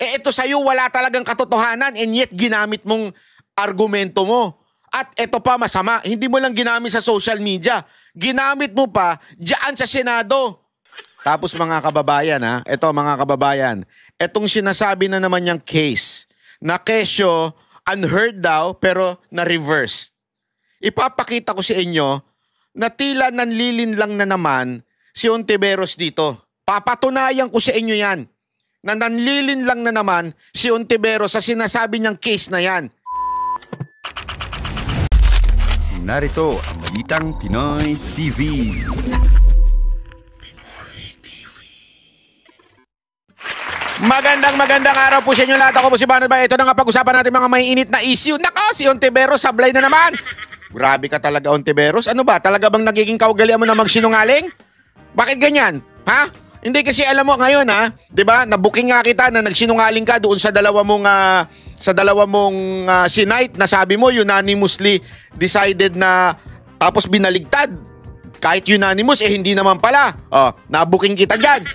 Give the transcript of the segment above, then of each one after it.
Eh ito sa'yo wala talagang katotohanan and yet ginamit mong argumento mo. At ito pa masama, hindi mo lang ginamit sa social media. Ginamit mo pa diyan sa Senado. Tapos mga kababayan ito mga kababayan, etong sinasabi na naman yung case na kesyo unheard daw pero na-reverse. Ipapakita ko sa inyo na tila nanlilin lang na naman si Ontiveros dito. Papatunayan ko sa inyo yan na nanlilin lang na naman si Ontiveros sa sinasabi niyang case na yan. Narito ang Balitang Pinoy TV. Magandang araw po sa inyo lahat. Ako po si Banod Bay. Ito na nga pag-usapan natin mga may init na issue. Nako, si Ontiveros sablay na naman. Grabe ka talaga, Ontiveros. Ano ba? Talaga bang nagiging kaugalian mo na magsinungaling? Bakit ganyan? Ha? Hindi kasi alam mo ngayon 'di ba? Nabuking nga kita na nagsinungaling ka doon sa dalawa mong sinight na sabi mo unanimously decided na tapos binaligtad. Kahit unanimous hindi naman pala. Nabuking kita diyan.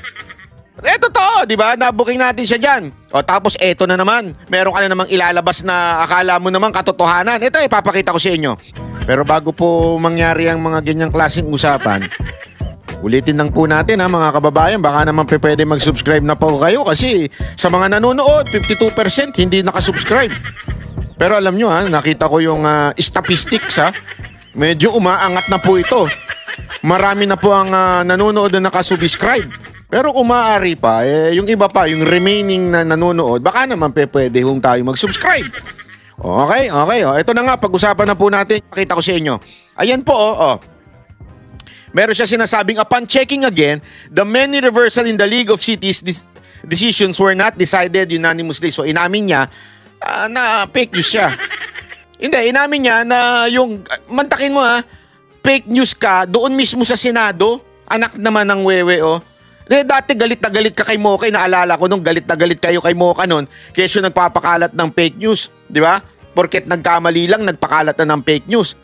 Eto to, di ba? Nabuking natin siya dyan. Tapos eto na naman. Meron ka na namang ilalabas na akala mo naman katotohanan. Ito, ipapakita ko sa inyo. Pero bago po mangyari ang mga ganyang klaseng usapan, ulitin lang po natin mga kababayan. Baka naman pwede mag-subscribe na po kayo kasi sa mga nanonood, 52% hindi nakasubscribe. Pero alam nyo nakita ko yung statistics medyo umaangat na po ito. Marami na po ang nanonood na nakasubscribe. Pero kung maaari pa, yung iba pa, yung remaining na nanonood, baka naman pwede hong tayo mag-subscribe. Okay. Ito na nga, pag-usapan na po natin. Pakita ko sa inyo. Ayan po, Meron siya sinasabing, upon checking again, the many reversal in the League of Cities decisions were not decided unanimously. So, inamin niya na fake news siya. Hindi, inamin niya na yung, mantakin mo fake news ka doon mismo sa Senado. Anak naman ng wewe, Dati galit na galit ka kay Mocha. Naalala ko nung galit na galit kayo kay Mocha nun. Kaya nagpapakalat ng fake news. Di ba? Porket nagkamali lang, nagpakalat na ng fake news.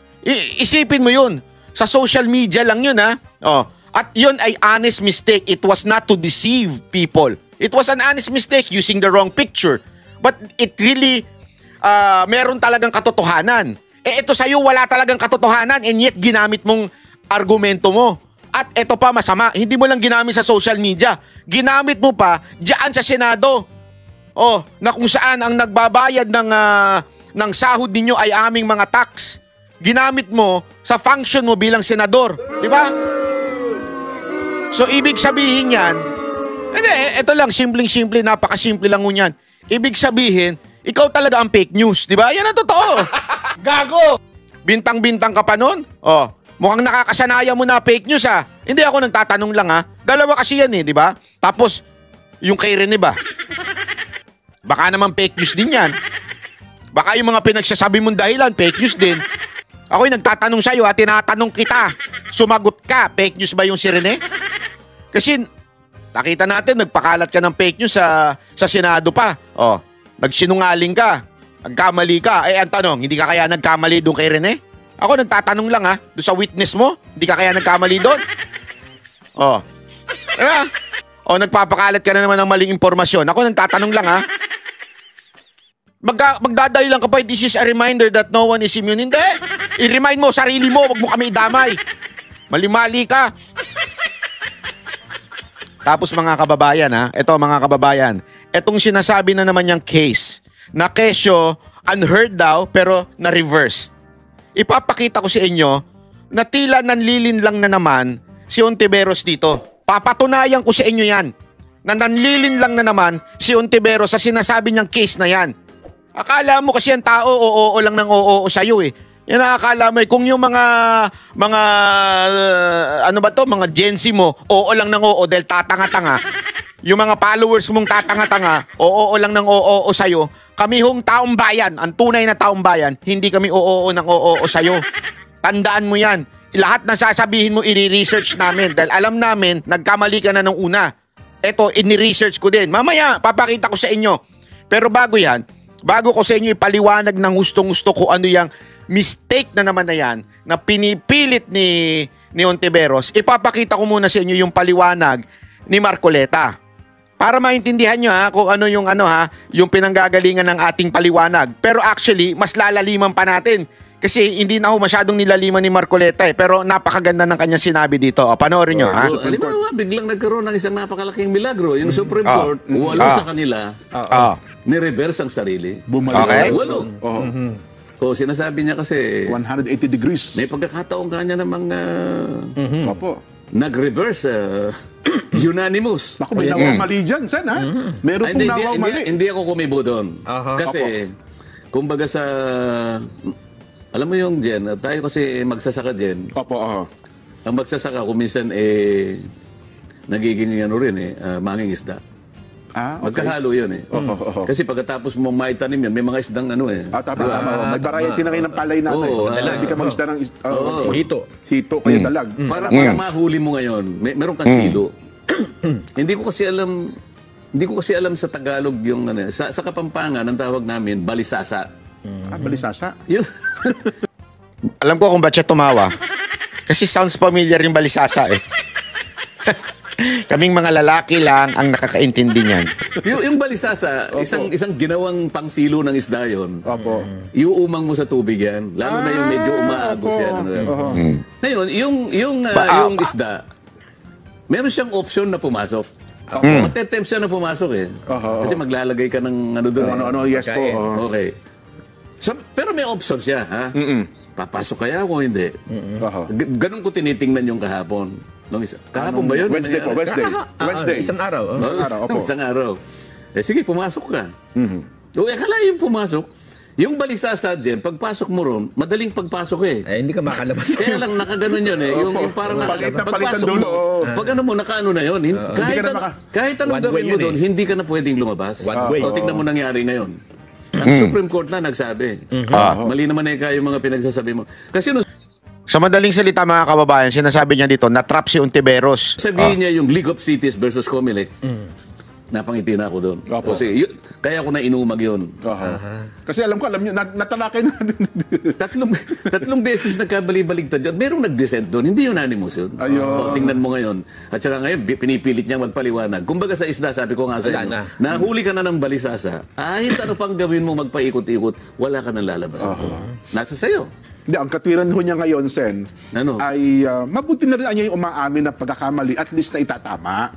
Isipin mo yun. Sa social media lang yun At yun ay honest mistake. It was not to deceive people. It was an honest mistake using the wrong picture. But it really, meron talagang katotohanan. Ito sa'yo wala talagang katotohanan and yet ginamit mong argumento mo. At ito pa masama, hindi mo lang ginamit sa social media. Ginamit mo pa diyan sa Senado. Na kung saan ang nagbabayad ng sahod ninyo ay aming mga tax. Ginamit mo sa function mo bilang senador. Di ba? So ibig sabihin yan, ito lang, simpleng-simple, napakasimple lang yan. Ibig sabihin, ikaw talaga ang fake news. Di ba? Yan ang totoo. Gago! Bintang-bintang ka pa nun. Mukhang nakakasanayan mo na fake news Hindi ako nagtatanong lang Dalawa kasi yan di ba? Tapos, yung kay Rene ba? Baka naman fake news din yan. Baka yung mga pinagsasabi mong dahilan, fake news din. Ako'y nagtatanong sa'yo tinatanong kita. Sumagot ka, fake news ba yung si Rene? Kasi, nakita natin, nagpakalat ka ng fake news sa Senado pa. Nagsinungaling ka. Nagkamali ka. Ang tanong, hindi ka kaya nagkamali doon kay Rene? Ako nagtatanong lang doon sa witness mo, hindi ka kaya nagkamali doon? Nagpapakalat ka na naman ng maling impormasyon. Ako nagtatanong lang Magdadayo lang ka pa, this is a reminder that no one is immune. Hindi! I-remind mo sarili mo, wag mo kami idamay. Mali-mali ka. Tapos mga kababayan ito mga kababayan, etong sinasabi na naman yung case na kesyo unheard daw pero na-reverse. Ipapakita ko sa inyo na tila nanlilin lang na naman si Ontiveros dito. Papatunayan ko sa inyo yan na nanlilin lang na naman si Ontiveros sa sinasabi niyang case na yan. Akala mo kasi ang tao oo lang ng oo sa'yo Yan ang akala mo kung yung mga mga Gen Z mo, oo lang ng oo dahil tatanga-tanga. Yung mga followers mong tatanga-tanga, oo lang ng oo sa'yo. Kami hong taong bayan, ang tunay na taong bayan, hindi kami oo ng oo sa'yo. Tandaan mo yan. Lahat na sasabihin mo, i-research namin. Dahil alam namin, nagkamali ka na nung una. Ito, ini-research ko din. Mamaya, papakita ko sa inyo. Pero bago yan, bago ko sa inyo ipaliwanag ng gustong-gusto ko ano yung mistake na naman na yan, na pinipilit ni Ontiveros, ipapakita ko muna sa inyo yung paliwanag ni Marcoleta. para maintindihan nyo kung ano yung pinanggagalingan ng ating paliwanag. Pero actually, mas lalaliman pa natin. Kasi hindi na ako masyadong nilaliman ni Marcoleta pero napakaganda ng kanyang sinabi dito. Panoorin nyo Halimbawa, biglang nagkaroon ng isang napakalaking milagro. Yung Supreme Court, 8 sa kanila, ni-reverse ang sarili. Bumalik. Okay. 8. Sinasabi niya kasi 180 degrees. may pagkakataon kanya namang Opo. nag-reverse unanimous. Naku, may nawang mali dyan, Sen, ha? Meron pong nawang mali. Hindi ako kumibo doon. Kasi, kumbaga sa... Alam mo yung Jen, tayo kasi magsasaka Jen. Opo, Ang magsasaka kuminsan nagiging manging isda. okay. Magkahalo yun Kasi pagkatapos mo maitanim yan, may mga isdang Tama. May variety na kayo ng palay natin. Hindi ka mag-isda ng hito kayo dalag. Para mahuli mo ngayon, meron kang silo. Hindi ko kasi alam sa Tagalog yung sa Kapampangan ang tawag namin balisasa. Balisasa. Alam ko kung ba't siya tumawa. Kasi sounds familiar yung balisasa Kaming mga lalaki lang ang nakakaintindi niyan. yung balisasa, isang ginawang pangsilo ng isda yun. Opo. Iuumang mo sa tubig yan. Lalo na yung medyo umaagos yan. Ngayon, yung isda, meron siyang option na pumasok. Matetempt siya na pumasok Kasi maglalagay ka ng doon. Yes po. Okay. Pero may option siya, ha? Papasok kaya ako hindi? Ganun ko tinitingnan yung kahapon. Kahapon ba yun? Wednesday po, Wednesday. Isang araw. Isang araw. Sige, pumasok ka. Akala yung pumasok. Yung balisasa din, pagpasok mo ron, madaling pagpasok Hindi ka makalabas. Kaya lang nakaganon yun yung parang pagpasok mo, pag nakaano na yun, kahit anong gawin mo doon, hindi ka na pwedeng lumabas. One way. Tignan mo nangyari ngayon. Ang Supreme Court na nagsabi. Mali naman kayo yung mga pinagsasabi mo. Kasi Sa madaling salita mga kababayan, sinasabi niya dito, na-trap si Ontiveros. sabihin niya yung League of Cities versus Comelec, napangiti na ako doon. Kasi kaya ako na inumag yun. Kasi alam niyo, natalakay na. tatlong beses nagkabali-baligtad yun. Merong nag-dissent doon. Hindi unanimous yun. Tingnan mo ngayon. At saka ngayon, pinipilit niyang magpaliwanag. Kumbaga sa isda, sabi ko nga sa inyo, nahuli ka na ng balisasa, kahit ano pang gawin mo magpaikot-ikot, wala ka nang lalabas. Nasa sayo. Hindi, ang katwiran ho niya ngayon, Sen, ay mabuti na rin niya yung umaamin na pagkakamali, at least na itatama.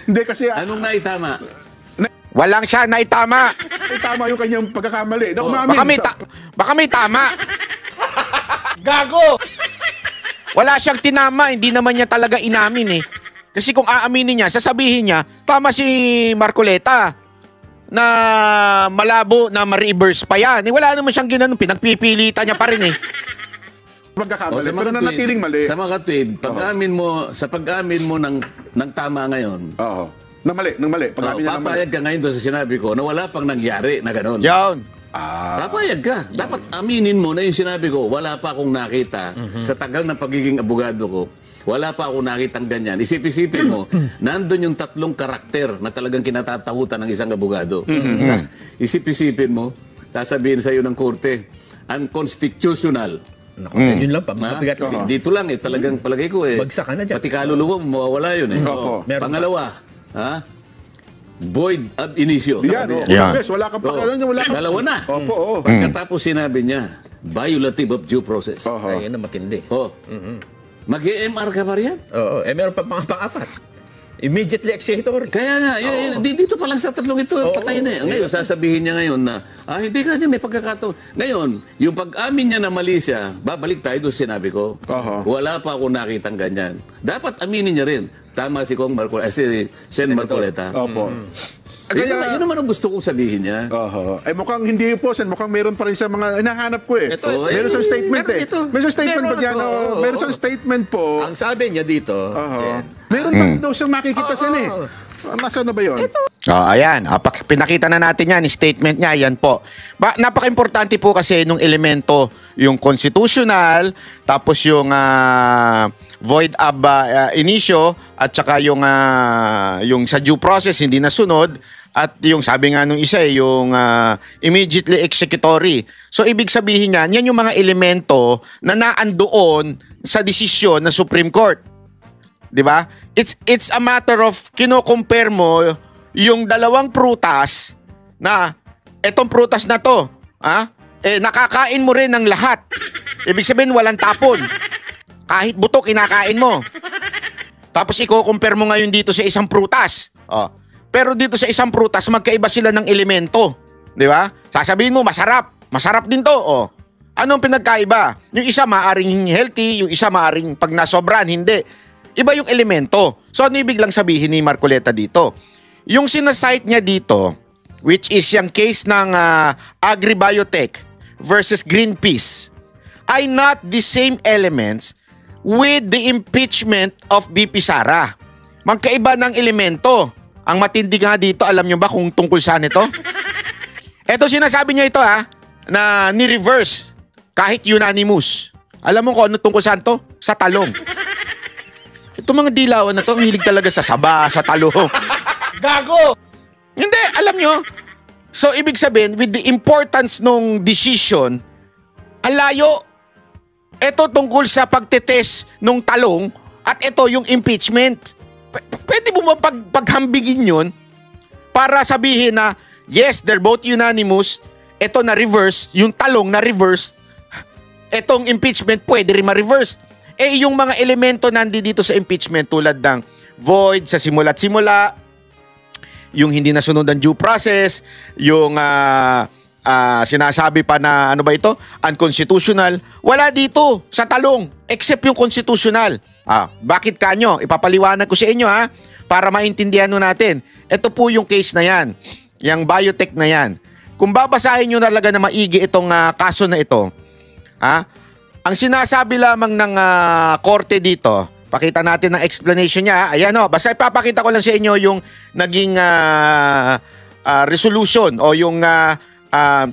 Hindi kasi... Anong naitama? Walang siya naitama. Tama yung kanyang pagkakamali. Baka may tama. Gago! Wala siyang tinama, hindi naman niya talaga inamin Kasi kung aaminin niya, sasabihin niya, tama si Marcoleta na malabo na ma-reverse pa yan. Wala naman siyang ginanong, pinagpipilitan niya pa rin pagkakamali, pero nanatiling mali. Sa mga katwid, sa pag-amin mo ng tama ngayon, Nang mali. Papayag ka ngayon doon sa sinabi ko na wala pang nangyari na gano'n. Yan. Papayag ka. Dapat aminin mo na yung sinabi ko, wala pa akong nakita sa tagal ng pagiging abogado ko. Wala pa akong nakitang ganyan. Isip-isipin mo, nandun yung 3 karakter na talagang kinatatakutan ng isang abogado. Isip-isipin mo, sasabihin sa iyo ng korte, unconstitutional. Yun lang, pamabigat. Dito lang talagang palagay ko Bagsak ka na dyan. pati kaluluwa mo, mawawala yun Pangalawa, void ab initio. Wala ka pa. Dalawa na. Opo. Pagkatapos sinabi niya, violative of due process. Ay, yan na matindi. Mag-EMR ka pa riyan? Meron pa pang-apat. Immediately executor. Kaya nga, dito pa lang sa 3 ito, patay na Ngayon, sasabihin niya ngayon na, hindi ka niya, may pagkakataon. Ngayon, yung pag-amin niya na mali siya, babalik tayo doon sinabi ko. Wala pa ako nakitang ganyan. Dapat aminin niya rin. Tama si Sen Marcoleta. Opo. Yun naman ang gusto kong sabihin niya. Mukhang hindi po, Sen. Mukhang meron pa rin sa mga hinahanap ko meron sa statement Meron sa statement ba dyan? Meron sa statement po. Ang sabi niya dito, meron pa daw siyang makikita, Sen Nasaan na ba yun? Ayan. Pinakita na natin yan. Statement niya. Yan po. Napaka-importante po kasi nung elemento, yung constitutional, tapos yung void ab initio, at saka yung sa due process hindi nasunod, at yung sabi nga nung isa yung immediately executory. So ibig sabihin niyan, yan yung mga elemento na naandoon sa desisyon ng Supreme Court. 'Di ba? It's a matter of kino-compare mo yung dalawang prutas na etong prutas na to, nakakain mo rin ng lahat. Ibig sabihin walang tapon. Kahit buto kinakain mo. Tapos i-compare mo ngayon dito sa isang prutas. Pero dito sa isang prutas magkaiba sila ng elemento, 'di ba? Sasabihin mo masarap. Masarap din 'to. Anong pinagkaiba? Yung isa maaring healthy, yung isa maaring pag nasobran hindi. Iba yung elemento. So ano ibig lang sabihin ni Marcoleta dito? Yung sinasite niya dito, which is yung case ng Agribiotech versus Greenpeace, ay not the same elements with the impeachment of BP Sara. Magkaiba ng elemento. Ang matindi nga dito, alam nyo ba kung tungkol saan ito? Ito sinasabi niya ito na ni-reverse kahit unanimous. Alam mo kung ano tungkol saan to? Sa talong. Ito mga dilawan na to, ang hilig talaga sa saba, sa talong. Gago! Hindi, alam nyo. So, ibig sabihin, with the importance nung decision, ang layo. Ito tungkol sa pagtetest nung talong at ito yung impeachment. Pwede mo ba paghambigin yun para sabihin na, yes, they're both unanimous, ito na reverse, yung talong na reverse, etong impeachment pwede rin ma-reverse. Yung mga elemento nandito sa impeachment tulad ng void sa simula't simula, yung hindi nasunod ang due process, yung sinasabi pa na ano ba ito? Unconstitutional. Wala dito sa talong except yung constitutional. Bakit kanyo? Ipapaliwanag ko sa inyo para maintindihan natin. Ito po yung case na yan. Yung biotech na yan. Kung babasahin nyo talaga na maigi itong kaso na ito, ang sinasabi lamang ng korte dito, pakita natin ang explanation niya. Ayan basta ipapakita ko lang sa inyo yung naging resolution o yung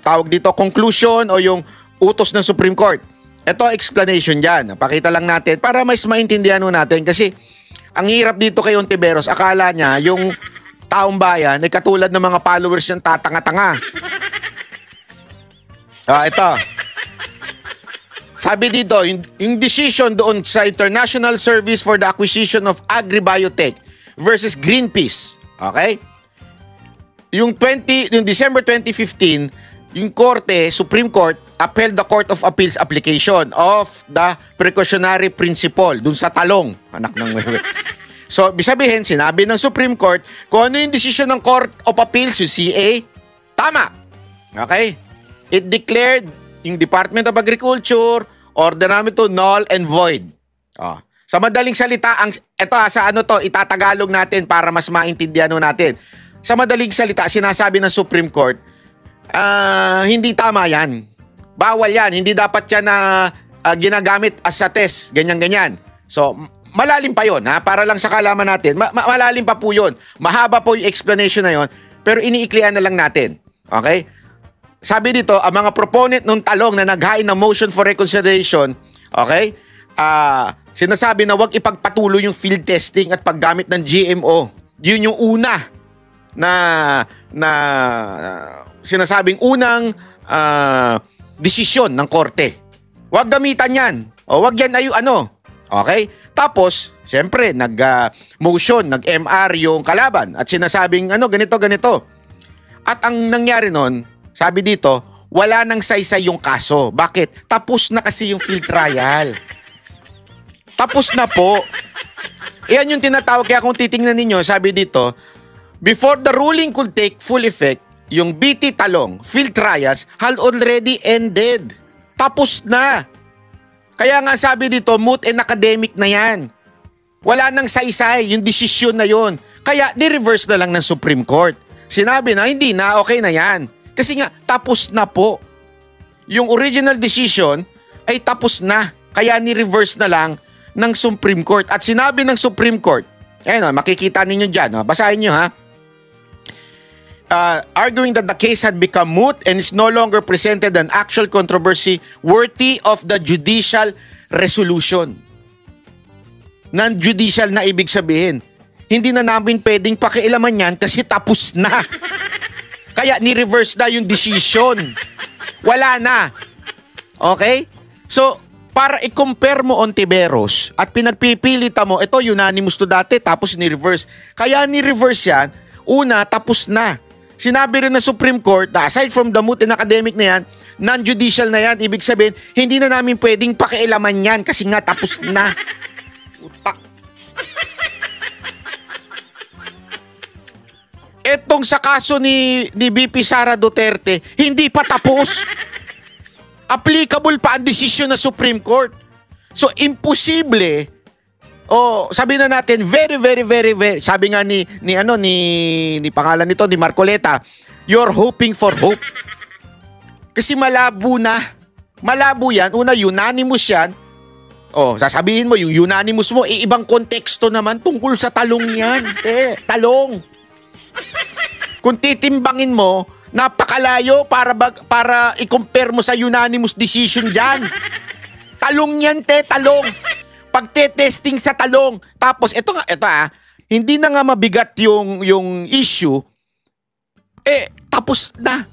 tawag dito conclusion o yung utos ng Supreme Court. Ito explanation dyan. Pakita lang natin para mas maintindihan natin kasi ang hirap dito kay Ontiveros. Akala niya yung taong bayan ay katulad ng mga followers niyang tatanga-tanga. Ito. Sabi dito, yung decision doon sa International Service for the Acquisition of Agribiotech versus Greenpeace. Okay? Yung December 2015, yung korte, Supreme Court, upheld the Court of Appeals application of the precautionary principle dun sa talong. Anak ng So, sabihin, sinabi ng Supreme Court, kung ano yung decision ng Court of Appeals, yung CA, tama. Okay? It declared yung Department of Agriculture, order namin to null and void. Sa madaling salita, itatagalog natin para mas maintindihan natin. Sa madaling salita, sinasabi ng Supreme Court, hindi tama yan. Bawal yan. Hindi dapat yan na ginagamit as a test. Ganyan-ganyan. So, malalim pa yun. Para lang sa kalaman natin. Malalim pa po yun. Mahaba po yung explanation na yun. Pero iniiklian na lang natin. Okay? Sabi dito, ang mga proponent ng talong na naghain ng motion for reconsideration, okay, sinasabi na huwag ipagpatuloy yung field testing at paggamit ng GMO. Yun yung una na sinasabing unang desisyon ng korte. Huwag gamitan yan. O huwag yan Okay? Tapos, siyempre, nag-motion, nag-MR yung kalaban at sinasabing ganito. At ang nangyari nun, sabi dito, wala nang saysay yung kaso. Bakit? Tapos na kasi yung field trial. Tapos na po. Yan yung tinatawag. Kaya kung titingnan ninyo, sabi dito, before the ruling could take full effect, yung BT Talong field trials had already ended. Tapos na. Kaya nga sabi dito, moot and academic na yan. Wala nang saysay yung desisyon na yon. Kaya ni-reverse na lang ng Supreme Court. Sinabi na, hindi na, okay na yan. Kasi nga, tapos na po. Yung original decision ay tapos na. Kaya ni-reverse na lang ng Supreme Court. At sinabi ng Supreme Court, makikita ninyo dyan. Basahin nyo arguing that the case had become moot and is no longer presented an actual controversy worthy of the judicial resolution. Non-judicial na ibig sabihin. Hindi na namin pwedeng pakialaman yan kasi tapos na. Kaya ni-reverse na yung decision. Wala na. Okay? So, para i-compare mo Ontiveros at pinagpipilita mo, ito unanimous to dati tapos ni-reverse. Kaya ni-reverse yan, una, tapos na. Sinabi rin na Supreme Court na aside from the moot and academic na yan, non-judicial na yan. Ibig sabihin, hindi na namin pwedeng pakialaman yan kasi nga tapos na. Utak. Etong sa kaso ni BP Sara Duterte, hindi pa tapos. Applicable pa ang desisyon ng Supreme Court. So, imposible. Sabi na natin, very, sabi nga ni pangalan nito, ni Marcoleta, you're hoping for hope. Kasi malabo na. Malabo yan. Una, unanimous yan. Sasabihin mo, yung unanimous mo, ibang konteksto naman tungkol sa talong yan. Talong. Kung titimbangin mo, napakalayo para i-compare mo sa unanimous decision dyan. Talong yan, talong. Pagte-testing sa talong. Tapos, ito hindi na nga mabigat yung issue. Tapos na.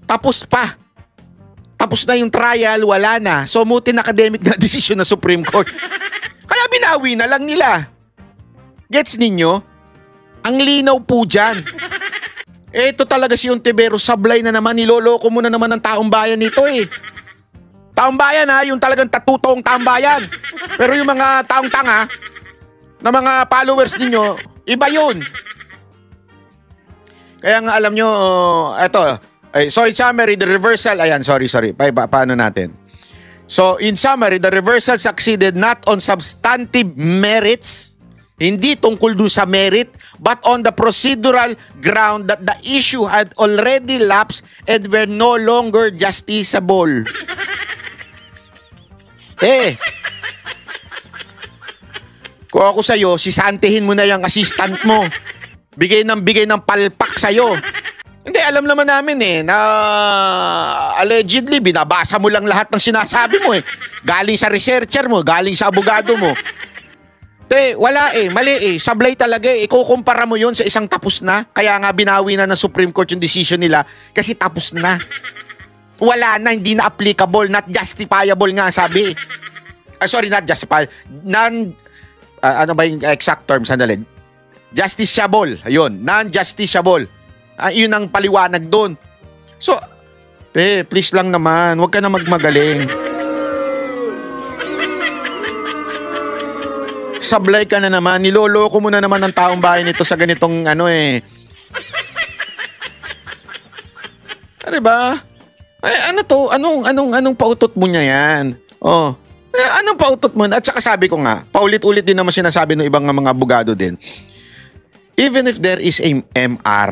Tapos pa. Tapos na yung trial, wala na. So, mutin academic na decision ng Supreme Court. Kaya binawi na lang nila. Gets ninyo? Ang linaw po dyan. Ito talaga si Ontiveros, sablay na naman, niloloko mo na naman ng taong bayan nito Taong bayan yung talagang tatutong taong bayan. Pero yung mga taong tanga, na mga followers ninyo, iba yun. Kaya nga alam nyo, so in summary, the reversal, paano natin? So in summary, the reversal succeeded not on substantive merits, hindi tungkol dun sa merit, but on the procedural ground that the issue had already lapsed and were no longer justiciable. Kung ako sa'yo, sisantihin mo na yung assistant mo. Bigay ng palpak sa'yo. Hindi, alam naman namin na allegedly, binabasa mo lang lahat ng sinasabi mo Galing sa researcher mo, galing sa abogado mo. Wala mali sablay talaga Ikukumpara mo yun sa isang tapos na. Kaya nga binawi na ng Supreme Court yung decision nila kasi tapos na. Wala na, hindi na applicable, not justifiable nga sabi. Not justifiable. Ano ba yung exact term? Sandali. Justiciable. Ayun, non-justiciable. Yun ang paliwanag doon. So, please lang naman, huwag ka na magmagaling. Sablay ka na naman, niloloko mo na naman ng taong bayan ito sa ganitong Ano ba? Ano to? Anong pautot mo niya yan? Anong pautot mo? At saka sabi ko nga, paulit-ulit din naman sinasabi ng ibang mga abogado din. Even if there is a MR,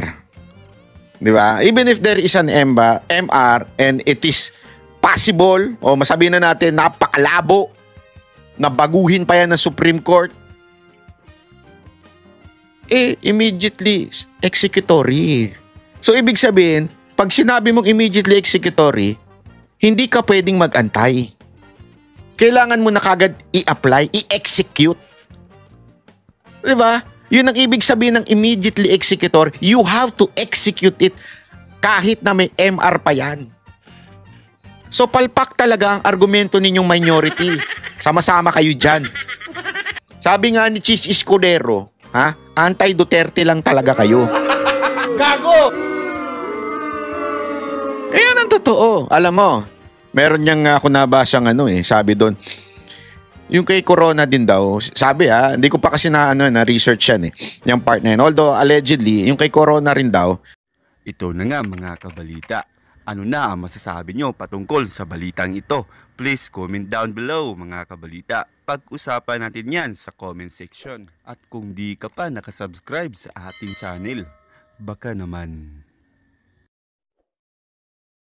di ba? Even if there is an MR and it is possible, masabi na natin, napakalabo, na baguhin pa yan ng Supreme Court, immediately executory. So, ibig sabihin, pag sinabi mong immediately executory, hindi ka pwedeng mag-antay. Kailangan mo na kagad i-apply, i-execute. Diba? Yun ang ibig sabihin ng immediately executory. You have to execute it kahit na may MR pa yan. So, palpak talaga ang argumento ninyong minority. Sama-sama kayo dyan. Sabi nga ni Chis Escudero, anti-Duterte lang talaga kayo. Gago! Yan ang totoo. Alam mo, meron niyang ako nabasang sabi doon. Yung kay Corona din daw, sabi hindi ko pa kasi na research yan yung part na yun. Although allegedly, yung kay Corona rin daw. Ito na nga mga kabalita. Ano na ang masasabi nyo patungkol sa balitang ito? Please comment down below mga kabalita. Pag-usapan natin yan sa comment section. At kung di ka pa nakasubscribe sa ating channel, baka naman